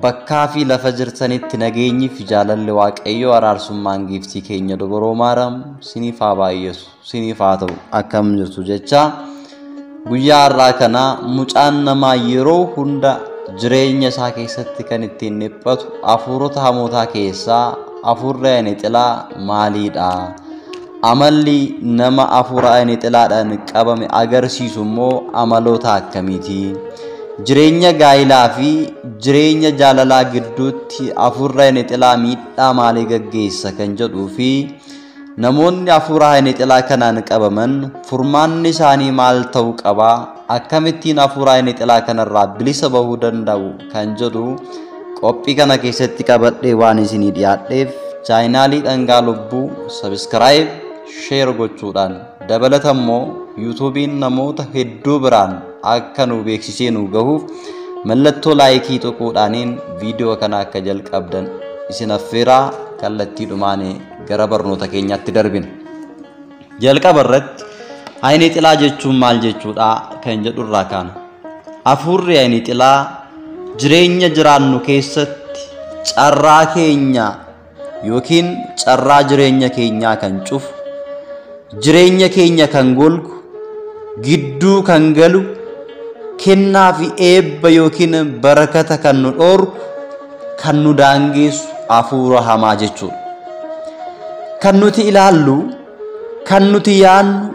Bakkaafi lafa jirtanitti nageenyi fi jaalalli waaqayyoo araarsummaan giiftii keenya doboroo maaram siniif haa baay'eessu siniif haa ta'u akkam jirtu jecha guyyaa har'aa kana mucaan namaa yeroo hunda jireenya isaa keessatti kan ittiin dhiphatu hafuurota hamootaa keessaa hafuurri ani xilaa maaliidha? Amalli nama hafuura ani xilaadhaan qabame agarsiisu immoo amaloota akkamiiti? Jireenya gaa'ilaa fi jireenya jaalalaa gidduutti hafuurri ani xilaa miidhaa maalii gaggeessa kan jedhuu fi namoonni hafuura ani xilaa kanaan qabaman furmaanni isaanii maal ta'uu qaba? Akkamittiin hafuura ani xilaa kanarraa bilisa bahuu danda'u kan jedhu qophii kana keessatti qabadhee waan isinii dhiyaadheef chaayinaalii dhangaa lubbuu subscribe share gochuudhaan dabalatammoo YouTubein namoota hedduu biraan akka nu beeksisee nu gahuuf mallattoo laayikii tokkoodhaaniin viidiyoo kana akka jalqabdan isin affeeraa kallattiidhumaan gara barnoota keenyaatti darbina. Jalqaba irratti ayni xilaa jechuun maal jechuudha kan jedhu irraa kaana. Hafuurri ayni xilaa jireenya jiraannu keessatti carraa keenya yookiin carraa jireenya keenyaa kan cufu, jireenya keenya kan golgu, gidduu kan galu, kennaa fi eebba yookiin barakata kan nu dhorku, kan nu daangeessu hafuura hamaa jechuudha. Kan nuti ilaallu, kan nuti yaannu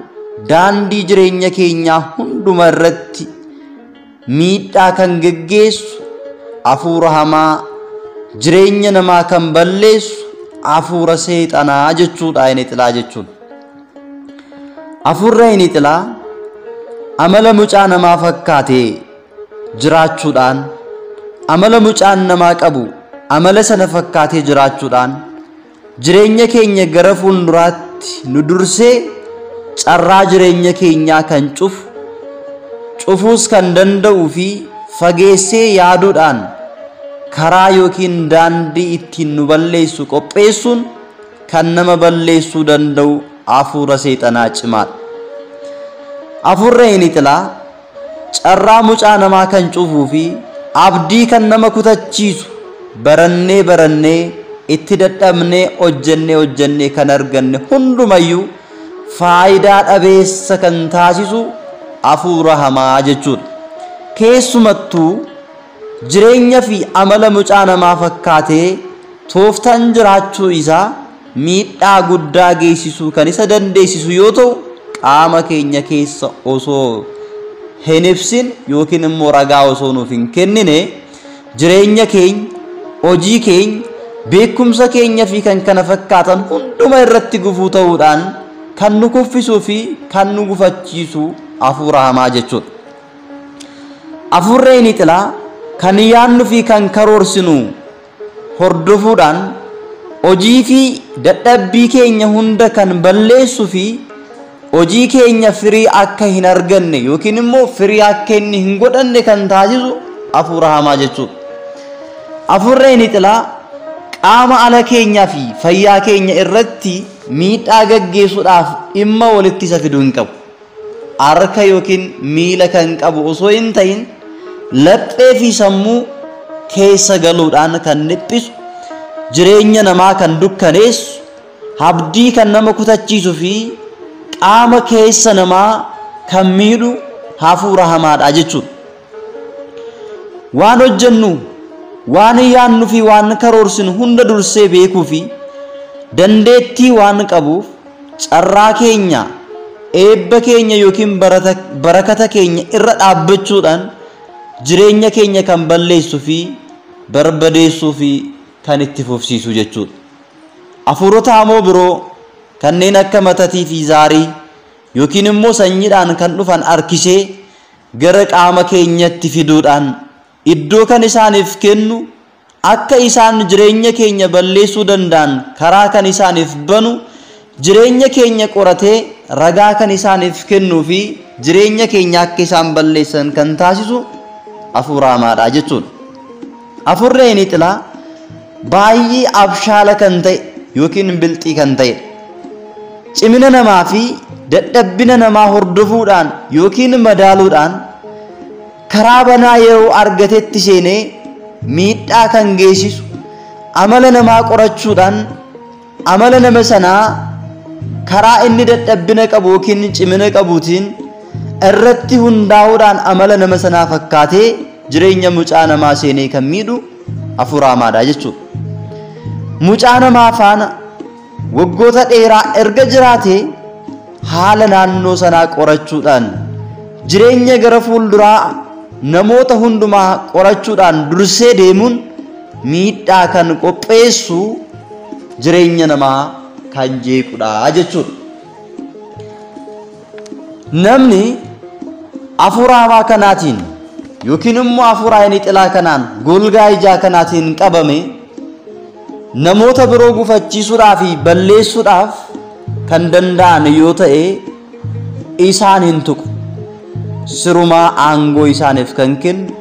daandii jireenya keenyaa hunduma irratti miidhaa kan geggeessu hafuura hamaa, jireenya namaa kan balleessu hafuura seexanaa jechuudha ayni xilaa jechuun. Hafuurri ayni xilaa amala mucaa namaa fakkaatee jiraachuudhaan, amala mucaan namaa qabu amala sana fakkaatee jiraachuudhaan jireenya keenya gara fuulduraatti nu dursee carraa jireenya keenyaa kan cufuus kan danda'uu fi fageessee yaaduudhaan karaa yookiin daandii ittiin nu balleessu qopheessuun kan nama balleessuu danda'u hafuura seexanaa cimaadha. Hafuurri ayni xilaa carraa mucaa namaa kan cufuu fi abdii kan nama kutachiisu barannee itti dadhabnee hojjennee kan arganne hundumayyuu faayidaa dhabeessa kan taasisu hafuura hamaa jechuudha. Keessumattuu jireenya fi amala mucaa namaa fakkaatee tooftaan jiraachuu isaa miidhaa guddaa geessisuu kan isa dandeessisu yoo ta'u, qaama keenya keessa osoo hin ibsin yookiin immoo ragaa osoo nuuf hin kennine jireenya keenya, hojii keenya, beekumsa keenya fi kan kana fakkaatan hunduma irratti gufuu ta'uudhaan kan nu kuffisuu fi kan nu gufachiisu hafuura hamaa jechuudha. Hafuurri ayni xilaa kan yaannu fi kan karoorsinu hordofuudhaan hojii fi dadhabbii keenya hunda kan balleessuu fi hojii keenya firii akka hin arganne yookiin immoo firii akka inni hin godhanne kan taasisu hafuura hamaa jechuudha. Hafuurri ayni xilaa qaama ala keenyaa fi fayyaa keenya irratti miidhaa gaggeessuudhaaf dhimma walitti isa fiduu hin qabu. Harka yookiin miila kan qabu osoo hin ta'in laphee fi sammuu keessa galuudhaan kan dhiphisu, jireenya namaa kan dukkaneessu, abdii kan nama kutachiisuu fi qaama keessa namaa kan miidhu hafuura hamaadha jechuudha. Waan hojjennu, waan yaannu fi waan karoorsinu hunda dursee beekuu fi dandeettii waan qabuuf carraa keenya, eebba keenya yookiin barakata keenya irra dhaabbachuudhaan jireenya keenya kan balleessuu fi barbadeessuu fi kan itti fufsiisu jechuudha. Hafuurota hamoo biroo kanneen akka matatii fi zaarii yookiin immoo sanyiidhaan kan dhufan harkisee gara qaama keenyatti fiduudhaan iddoo kan isaaniif kennu, akka isaan jireenya keenya balleessuu danda'an karaa kan isaaniif banu, jireenya keenya qoratee ragaa kan isaaniif kennuu fi jireenya keenya akka isaan balleessan kan taasisu hafuura hamaadha jechuudha. Hafuurri ayni xilaa baay'ee abshaala kan ta'e yookiin bilxii kan ta'edha. Cimina namaa fi dadhabbina namaa hordofuudhaan yookiin madaaluudhaan karaa banaa yeroo argatetti seenee miidhaa kan geessisu amala namaa qorachuudhaan amala nama sanaa karaa inni dadhabbina qabu yookiin cimina qabuutiin irratti hundaa'uudhaan amala nama sanaa fakkaatee jireenya mucaa namaa seenee kan miidhu hafuura hamaadha jechuudha. Mucaa namaa faana waggoota dheeraa erga jiraatee haala naannoo sanaa qorachuudhaan jireenya gara fuulduraa namoota hundumaa qorachuudhaan dursee deemuun miidhaa kan qopheessu jireenya namaa kan jeequdha jechuudha. Namni hafuura hamaa kanaatiin yookiin immoo hafuura inni xilaa kanaan golgaa ijaa kanaatiin qabame namoota biroo gufachiisuudhaaf fi balleessuudhaaf kan danda'an yoo ta'e isaan hin tuqu. Sirumaa aangoo isaaniif kan kennu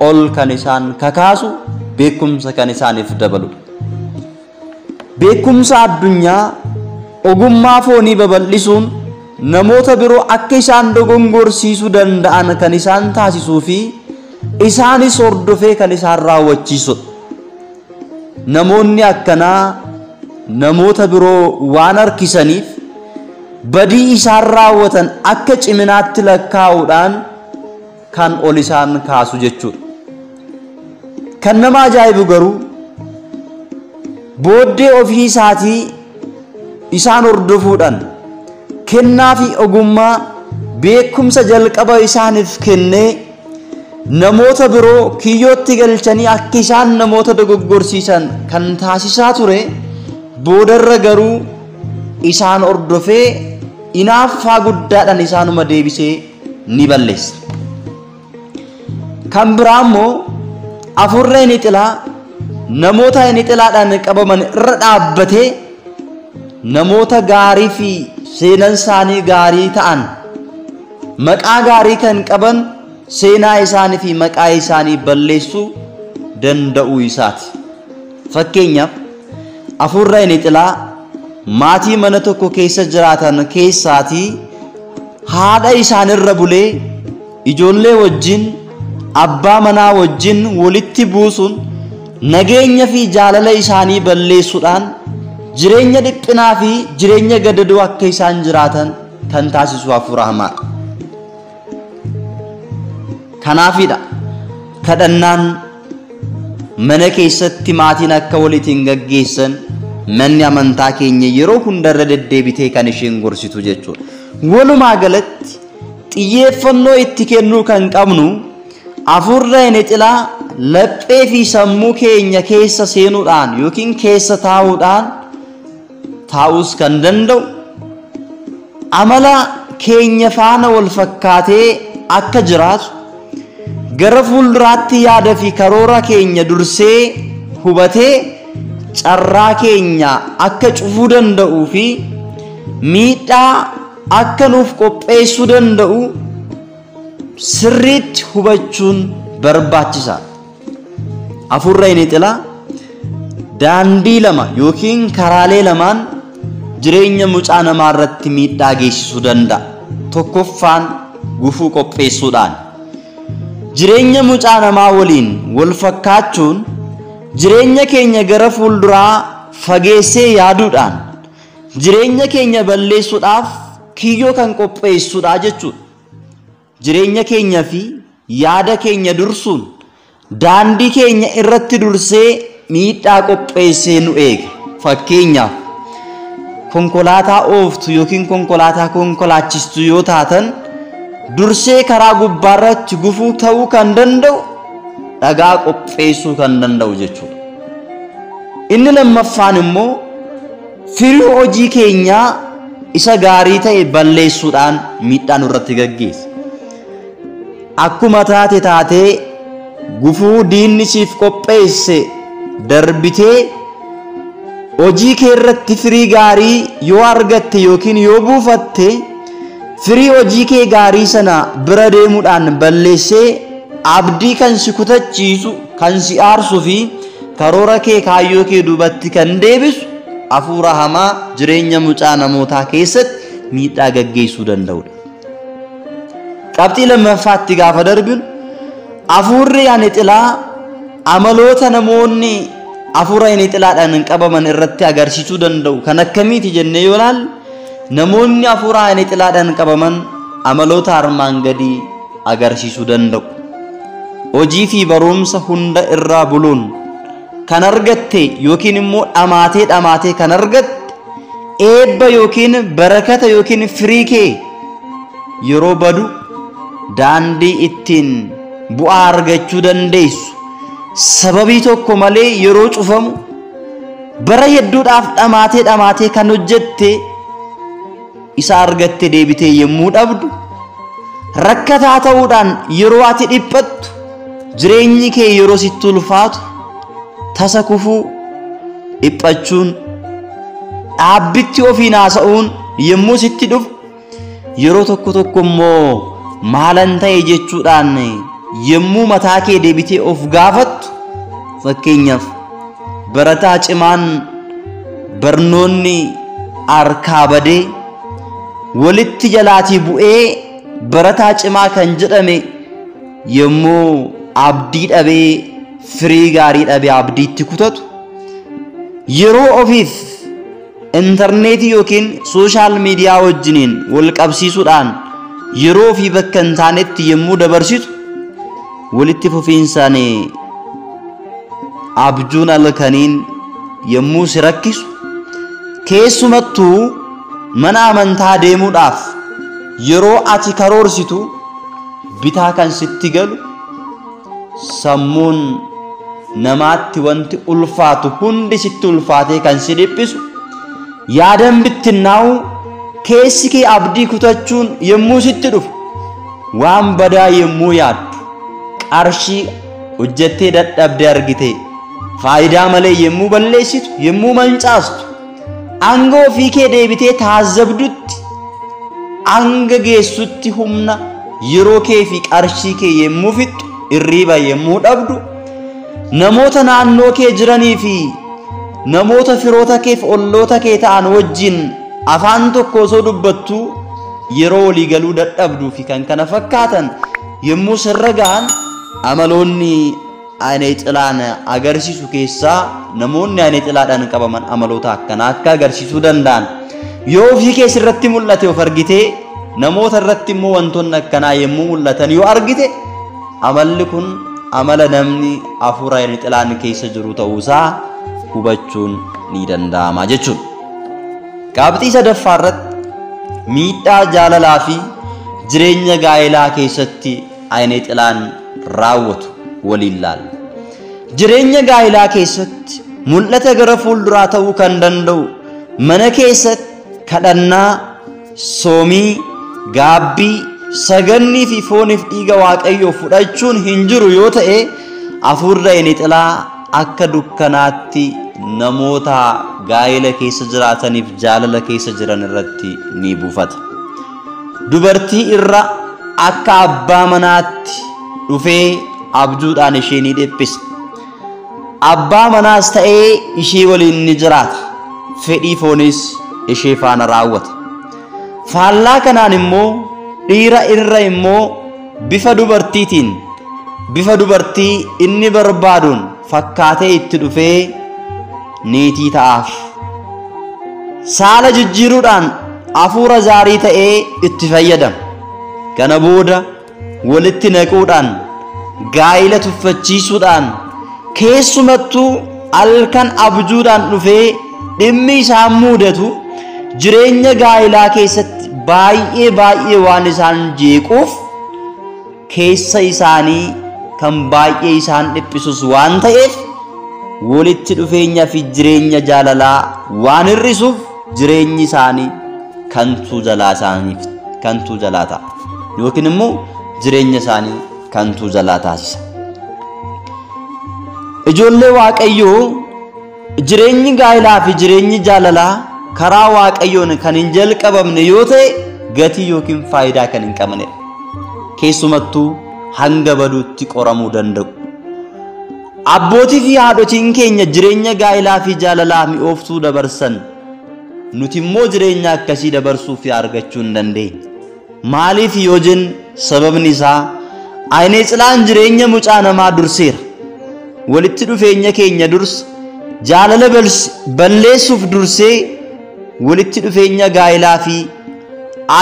ol kan isaan kakaasu beekumsa kan isaaniif dabalu. Beekumsa addunyaa ogummaa foonii babal'isuun namoota biroo akka isaan dogongorsiisuu danda'an kan isaan taasisuu fi isaanis hordofee kan isaan raawwachiisudha. Namoonni akkanaa namoota biroo waan harkisaniif badii isaan raawwatan akka ciminaatti lakkaa'uudhaan kan ol isaan kaasu jechuudha. Kan nama ajaa'ibu garuu booddee ofii isaatii isaan hordofuudhaan kennaa fi ogummaa beekumsa jalqaba isaaniif kennee namoota biroo kiyyootti galchanii akka isaan namoota dogoggorsiisan kan taasisaa ture boodarra garuu isaan hordofee inaaffaa guddaadhaan isaanuma deebisee ni balleessa. Kan biraa immoo hafuurri inni xilaa namoota inni xilaadhaan qabaman irra dhaabbatee namoota gaarii fi seenaan isaanii gaarii ta'an maqaa gaarii kan qaban seenaa isaanii fi maqaa isaanii balleessuu danda'uu isaati. Fakkeenyaaf hafuurri inni xilaa maatii mana tokko keessa jiraatan keessaatii haadha isaanirra bulee ijoollee wajjin abbaa manaa wajjin walitti buusuun nageenya fi jaalala isaanii balleessuudhaan jireenya dhiphinaa fi jireenya gadadoo akka isaan jiraatan kan taasisu hafuura hamaadha. Kanaafidha kadhannaan mana keessatti maatiin akka walitiin gaggeessan manni amantaa keenya yeroo hundarra deddeebitee kan isheen gorsitu jechuudha. Walumaa galatti xiyyeeffannoo itti kennuu kan qabnu hafuurri inni xilaa laphee fi sammuu keenya keessa seenuudhaan yookiin keessa taa'uus kan danda'u amala keenya faana wal fakkaatee akka jiraatu gara fuulduraatti yaada fi karoora keenya dursee hubatee carraa keenya akka cufuu danda'uu fi miidhaa akka nuuf qopheessuu danda'u sirriitti hubachuun barbaachisaadha. Hafuurri inni xilaa daandii lama yookiin karaalee lamaan jireenya mucaa namaa irratti miidhaa geessisuu danda'a. Tokkoffaan gufuu qopheessuudhaan jireenya mucaa namaa waliin wal fakkaachuun jireenya keenya gara fuulduraa fageessee yaaduudhaan jireenya keenya balleessuudhaaf kiyyoo kan qopheessuudha jechuudha. Jireenya keenya fi yaada keenya dursuun daandii keenya irratti dursee miidhaa qopheessee nu eega. Fakkeenyaaf konkolaataa ooftu yookiin konkolaataa konkolaachistu yoo taatan dursee karaa gubbaarratti gufuu ta'uu kan danda'u dhagaa qopheessuu kan danda'u jechuudha. Inni lammaffaan immoo firii hojii keenyaa isa gaarii ta'e balleessuudhaan miidhaa nurratti gaggeessa. Akkuma taatee gufuu diinni siif qopheesse darbitee hojii kee irratti firii gaarii yoo argatte yookiin yoo buufatte firii hojii kee gaarii sana bira deemuudhaan balleessee abdii kan si kutachiisu kan si aarsuu fi karoora kee kaayyoo kee duubatti kan deebisu hafuura hamaa jireenya mucaa namootaa keessatti miidhaa gaggeessuu danda'udha. Qabxii lammaffaatti gaafa darbinu hafuurri inni xilaa amaloota namoonni afuura inni xilaadhaan qabaman irratti agarsiisuu danda'u kan akkamiiti jennee yoo ilaalle namoonni afuura inni xilaadhaan qabaman amaloota armaan gadii agarsiisuu danda'u. Hojii fi barumsa hunda irraa buluun kan argatte yookiin immoo dhamaatee kan argatte eebba yookiin barakata yookiin firii kee yeroo badu daandii ittiin bu'aa argachuu dandeessu sababii tokko malee yeroo cufamu bara hedduudhaaf dhamaatee kan hojjette isa argatte deebitee yemmuu dhabdu rakkataa ta'uudhaan yeroo ati dhiphattu jireenyi kee yeroo sitti ulfaatu tasa kufuu dhiphachuun dhaabbitti ofiin haasa'uun yemmuu sitti dhufu yeroo tokko immoo maalan ta'e jechuudhaan yemmuu mataa kee deebitee of gaafattu fakkeenyaaf barataa cimaan barnoonni harkaa badee walitti jalaatii bu'ee barataa cimaa kan jedhame yemmuu abdii dhabee firii gaarii dhabee abdiitti kutatu yeroo ofiif intarneetii yookiin sooshaal miidiyaa wajjiniin wal qabsiisuudhaan yeroo ofii bakka hin taanetti yemmuu dabarsitu walitti fufiinsaan abjuun halkaniin yemmuu si rakkisu keessumattuu mana amantaa deemuudhaaf yeroo ati karoorsitu bitaa kan sitti galu sammuun namaatti wanti ulfaatu hundi sitti ulfaatee kan si dhiphisu yaadan bittinnaa'u keessi kee abdii kutachuun yemmuu sitti dhufu waan badaa yemmuu yaaddu qarshii hojjettee dadhabde argite faayidaa malee yemmuu balleessitu yemmuu mancaastu anga ofii kee deebitee taazabdutti anga geessutti humna yeroo kee fi qarshii kee yemmuu fixxu irriiba yemmuu dhabdu namoota naannoo kee jiranii fi namoota firoota kee fi olloota kee ta'an wajjin afaan tokko osoo dubbattu yeroo walii galuu dadhabduu fi kan kana fakkaatan yemmuu sirra ga'an amaloonni aynee xilaan agarsiisu keessaa namoonni aynee xilaadhaan qabaman amaloota akkanaa akka agarsiisuu danda'an yoo ofii kee sirratti mul'ate of argite namoota irratti immoo wantoonni akkanaa yemmuu mul'atan yoo argite amalli kun amala namni afuura aynee xilaan keessa jiru ta'uusaa hubachuun ni danda'ama jechuudha. Qabxii sadaffaa irratti miidhaa jaalalaa fi jireenya gaa'elaa keessatti aynee xilaan raawwatu waliin ilaalla. Jireenya gaa'elaa keessatti mul'ata gara fuulduraa ta'uu kan danda'u mana keessatti kadhannaa, soomii, gaabbii, sagannii fi fooniif dhiiga waaqayyoo fudhachuun hin jiru yoo ta'e afuurri aynee xilaa akka dukkanaatti namoota gaa'ela keessa jiraataniif jaalala keessa jiran irratti ni buufata. Dubartii irra akka abbaa manaatti dhufee abjuudhaan ishee ni dhiphisa. Abbaa manaas ta'ee ishee waliin ni jiraata. Fedhii foonis ishee faana raawwata. Faallaa kanaan immoo dhiira irra immoo bifa dubartii inni barbaaduun fakkaatee itti dhufee niitii ta'aaf. Saala jijjiiruudhaan afuura zaarii ta'ee itti fayyadama. Kana booda walitti naquudhaan gaa'ila tuffachiisuudhaan keessumattuu halkan abjuudhaan dhufee dhimmi isaan mudatu jireenya gaa'ilaa keessatti baay'ee waan isaan jeequuf keessa isaanii kan baay'ee isaan dhiphisus waan ta'eef walitti dhufeenya fi jireenya jaalalaa waan hir'isuuf jireenyi isaanii kantuu jalaa ta'a yookiin immoo jireenya isaanii kantuu jalaa taasisa. Ijoollee waaqayyoo jireenyi gaa'ilaa fi jireenyi jaalalaa karaa waaqayyoon kan hin jalqabamne yoo ta'e gatii yookiin faayidaa kan hin qabnedha. Keessumattuu hanga baduutti qoramuu danda'u. Abbootii fi haadhotiin keenya jireenya gaa'ilaa fi jaalalaa mi'ooftuu dabarsan nuti immoo jireenya akkasii dabarsuu fi argachuu hin dandeenye. Maaliif yoo jennu sababni isaa aynee xilaan jireenya mucaa namaa durseera. walitti dhufeenya keenya durs jaalala balleessuuf dursee walitti dhufeenya gaa'ilaa fi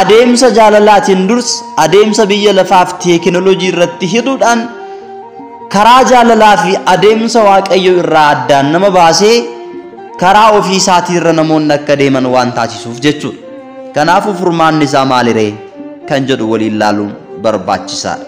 adeemsa jaalalaatiin durs adeemsa biyya lafaaf teekinooloojii irratti hidhuudhaan karaa jaalalaa fi adeemsa waaqayyo irraa addaan nama baasee karaa ofii isaatii irra namoonni akka deeman waan taasisuuf jechuudha. Kanaafuu furmaanni isaa maaliree kan jedhu waliin ilaaluun barbaachisaadha.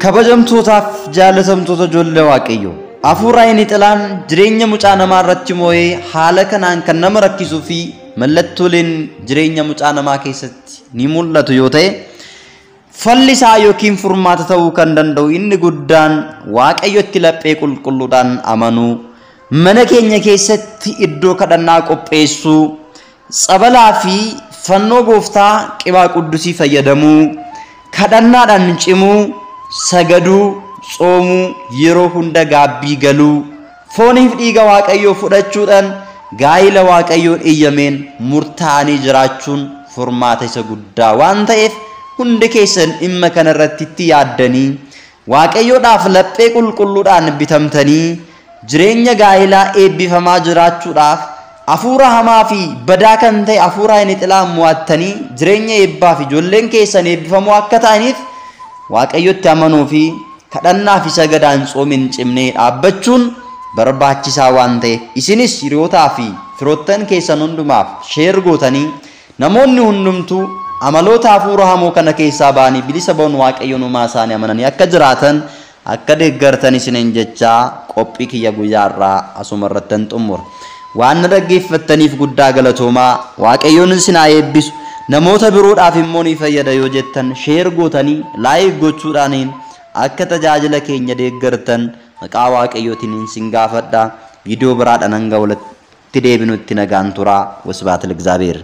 Kabajamtootaaf jaalatamtoota ijoollee waaqayyo hafuura inni xilaan jireenya mucaa namaa irratti moo'ee haala kanaan kan nama rakkisuu fi mallattooleen jireenya mucaa namaa keessatti ni mul'atu yoo ta'e falli isaa yookiin furmaata ta'uu kan danda'u inni guddaan waaqayyotti laphee qulqulluudhaan amanuu, mana keenya keessatti iddoo kadhannaa qopheessuu, tsabalaa fi fannoo gooftaa qibaa quddusii fayyadamuu, kadhannaadhaan cimuu, sagaduu, xoomuu, yeroo hunda gaabbii galuu, fooniif dhiiga waaqayyoo fudhachuudhaan gaa'ila waaqayyoon eeyyameen murtaa'anii jiraachuun furmaata isa guddaa waan ta'eef hundi keessan dhimma kana irratti itti yaaddanii waaqayyoodhaaf laphee qulqulluudhaan bitamtanii jireenya gaa'ilaa eebbifamaa jiraachuudhaaf hafuura hamaa fi badaa kan ta'e hafuura inni xilaan mo'attanii jireenya eebbaa fi ijoolleen keessan eebbifamuu akka ta'aniif waaqayyotti amanuu fi kadhannaa fi sagadaan tsoomin cimnee dhaabbachuun barbaachisaa waan ta'eef isinis hiriyootaa fi firoottan keessan hundumaaf sheer gootanii namoonni hundumtuu amaloota hafuura hamoo kana keessaa ba'anii bilisa ba'uun waaqayyoon uumaa isaanii amananii akka jiraatan akka deeggartan isiniin jechaa qophii kiyya guyyaa irraa asuma irratti xumura. Waan na dhaggeeffattaniif guddaa galatoomaa. Waaqayyoon isin haa eebbisu. Namoota biroodhaaf immoo ni fayyada yoo jettan sheer gootanii laayik gochuudhaan akka tajaajila keenya deeggartan maqaa waaqayyootiin isin gaafadha. Viidiyoo biraadhaan hanga walitti deebinutti nagaan turaa. Wasbaata Lexaabeer.